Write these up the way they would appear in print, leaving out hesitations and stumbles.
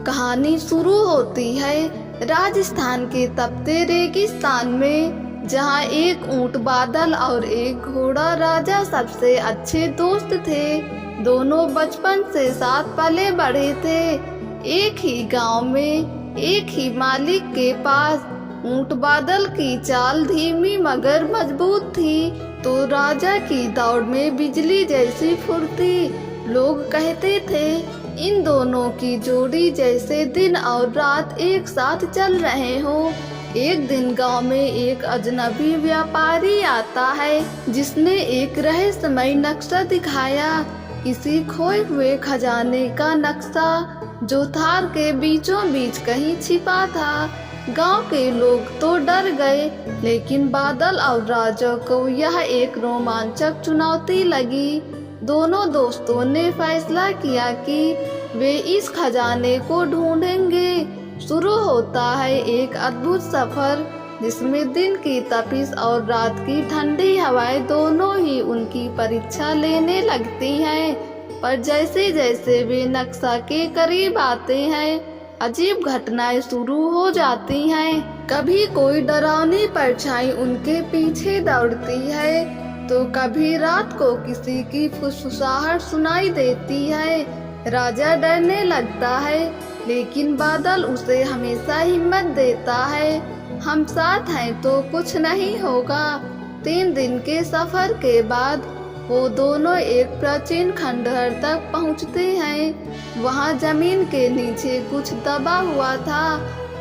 कहानी शुरू होती है राजस्थान के तपते रेगिस्तान में, जहाँ एक ऊंट बादल और एक घोड़ा राजा सबसे अच्छे दोस्त थे। दोनों बचपन से साथ पले बढ़े थे। एक ही गांव में एक ही मालिक के पास ऊंट बादल की चाल धीमी मगर मजबूत थी, तो राजा की दौड़ में बिजली जैसी फुर्ती। लोग कहते थे इन दोनों की जोड़ी जैसे दिन और रात एक साथ चल रहे हो। एक दिन गांव में एक अजनबी व्यापारी आता है, जिसने एक रहस्यमय नक्शा दिखाया, किसी खोए हुए खजाने का नक्शा जो थार के बीचों बीच कहीं छिपा था। गांव के लोग तो डर गए, लेकिन बादल और राजा को यह एक रोमांचक चुनौती लगी। दोनों दोस्तों ने फैसला किया कि वे इस खजाने को ढूंढेंगे। शुरू होता है एक अद्भुत सफर, जिसमें दिन की तपिश और रात की ठंडी हवाएं दोनों ही उनकी परीक्षा लेने लगती हैं। पर जैसे जैसे वे नक्शा के करीब आते हैं, अजीब घटनाएं शुरू हो जाती हैं। कभी कोई डरावनी परछाई उनके पीछे दौड़ती है, तो कभी रात को किसी की फुसफुसाहट सुनाई देती है। राजा डरने लगता है, लेकिन बादल उसे हमेशा हिम्मत देता है। हम साथ हैं तो कुछ नहीं होगा। 3 दिन के सफर के बाद वो दोनों एक प्राचीन खंडहर तक पहुंचते हैं। वहां जमीन के नीचे कुछ दबा हुआ था।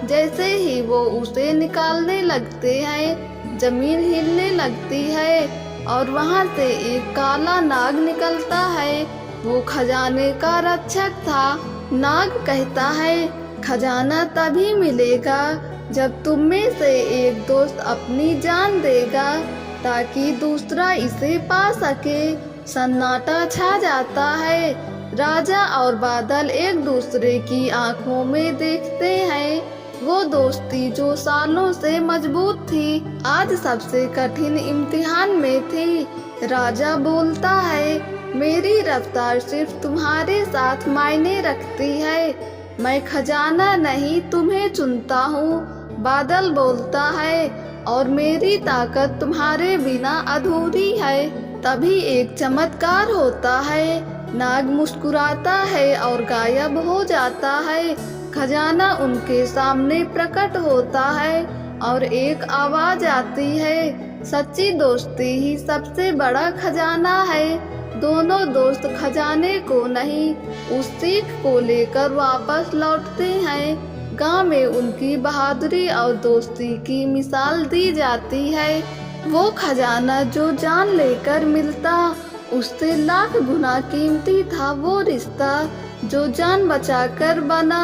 जैसे ही वो उसे निकालने लगते हैं, जमीन हिलने लगती है और वहां से एक काला नाग निकलता है। वो खजाने का रक्षक था। नाग कहता है, खजाना तभी मिलेगा जब तुम में से एक दोस्त अपनी जान देगा, ताकि दूसरा इसे पा सके। सन्नाटा छा जाता है। राजा और बादल एक दूसरे की आंखों में देखते हैं। वो दोस्ती जो सालों से मजबूत थी, आज सबसे कठिन इम्तिहान में थी। राजा बोलता है, मेरी रफ्तार सिर्फ तुम्हारे साथ मायने रखती है। मैं खजाना नहीं तुम्हें चुनता हूँ। बादल बोलता है, और मेरी ताकत तुम्हारे बिना अधूरी है। तभी एक चमत्कार होता है। नाग मुस्कुराता है और गायब हो जाता है। खजाना उनके सामने प्रकट होता है और एक आवाज आती है, सच्ची दोस्ती ही सबसे बड़ा खजाना है। दोनों दोस्त खजाने को नहीं, उस सीख को लेकर वापस लौटते हैं। गांव में उनकी बहादुरी और दोस्ती की मिसाल दी जाती है। वो खजाना जो जान लेकर मिलता, उससे लाख गुना कीमती था वो रिश्ता जो जान बचाकर बना,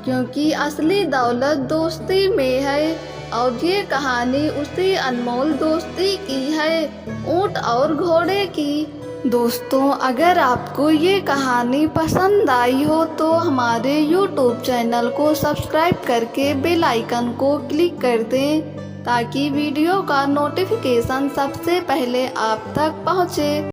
क्योंकि असली दौलत दोस्ती में है। और ये कहानी उसी अनमोल दोस्ती की है, ऊंट और घोड़े की। दोस्तों, अगर आपको ये कहानी पसंद आई हो तो हमारे YouTube चैनल को सब्सक्राइब करके बेल आइकन को क्लिक कर दें, ताकि वीडियो का नोटिफिकेशन सबसे पहले आप तक पहुँचे।